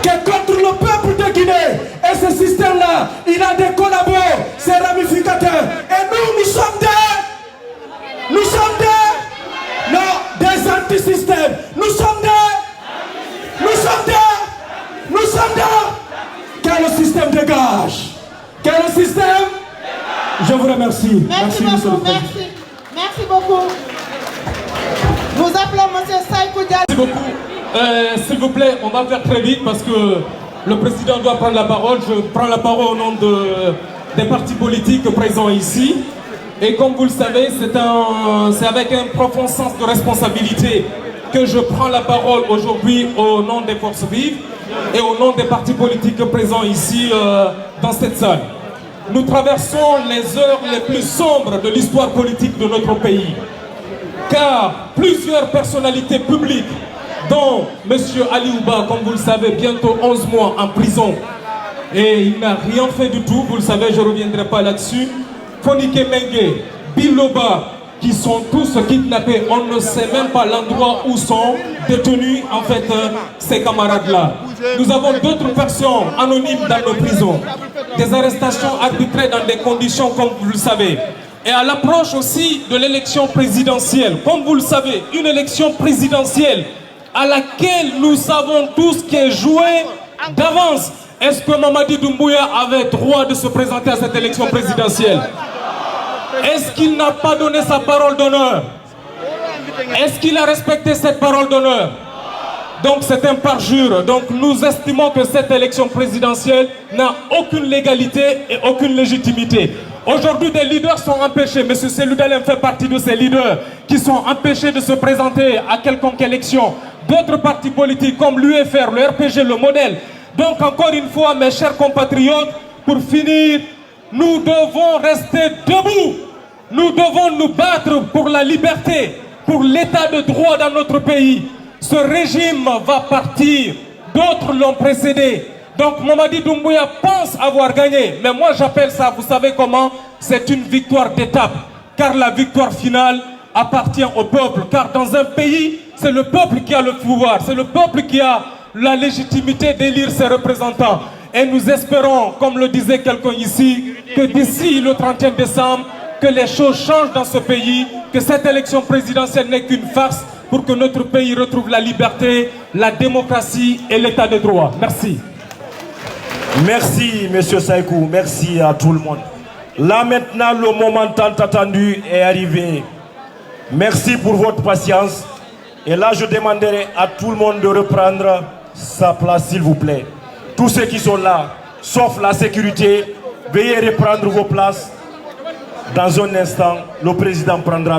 est contre le peuple de Guinée. Et ce système-là, il a des collabos, ses ramificateurs. Et nous, nous sommes des anti-systèmes. Nous sommes que le système dégage. Que le système. Je vous remercie. Merci beaucoup. Merci beaucoup. Nous appelons M. Saïkou Dia. Merci beaucoup. S'il vous plaît, on va faire très vite parce que le président doit prendre la parole. Je prends la parole au nom des partis politiques présents ici. Et comme vous le savez, c'est avec un profond sens de responsabilité que je prends la parole aujourd'hui au nom des forces vives et au nom des partis politiques présents ici dans cette salle. Nous traversons les heures les plus sombres de l'histoire politique de notre pays. Car plusieurs personnalités publiques, dont M. Ali Ouba, comme vous le savez, bientôt 11 mois en prison, et il n'a rien fait du tout, vous le savez, je ne reviendrai pas là-dessus, Fonike Mengue, Biloba, qui sont tous kidnappés, on ne sait même pas l'endroit où sont détenus en fait ces camarades-là. Nous avons d'autres personnes anonymes dans nos prisons, des arrestations arbitraires dans des conditions comme vous le savez. Et à l'approche aussi de l'élection présidentielle, comme vous le savez, une élection présidentielle à laquelle nous savons tous qui est jouée d'avance. Est-ce que Mamadi Doumbouya avait droit de se présenter à cette élection présidentielle? Est-ce qu'il n'a pas donné sa parole d'honneur? Est-ce qu'il a respecté cette parole d'honneur? Donc c'est un parjure. Donc nous estimons que cette élection présidentielle n'a aucune légalité et aucune légitimité. Aujourd'hui, des leaders sont empêchés. M. Seloudalem fait partie de ces leaders qui sont empêchés de se présenter à quelconque élection. D'autres partis politiques comme l'UFR, le RPG, le Modèle. Donc encore une fois, mes chers compatriotes, pour finir, nous devons rester debout. Nous devons nous battre pour la liberté, pour l'état de droit dans notre pays. Ce régime va partir, d'autres l'ont précédé. Donc Mamadi Doumbouya pense avoir gagné. Mais moi j'appelle ça, vous savez comment? C'est une victoire d'étape. Car la victoire finale appartient au peuple. Car dans un pays, c'est le peuple qui a le pouvoir. C'est le peuple qui a la légitimité d'élire ses représentants. Et nous espérons, comme le disait quelqu'un ici, que d'ici le 31 décembre, que les choses changent dans ce pays, que cette élection présidentielle n'est qu'une farce pour que notre pays retrouve la liberté, la démocratie et l'état de droit. Merci. Merci, M. Saïkou. Merci à tout le monde. Là maintenant, le moment tant attendu est arrivé. Merci pour votre patience. Et là, je demanderai à tout le monde de reprendre sa place, s'il vous plaît. Tous ceux qui sont là, sauf la sécurité, veuillez reprendre vos places. Dans un instant, le président prendra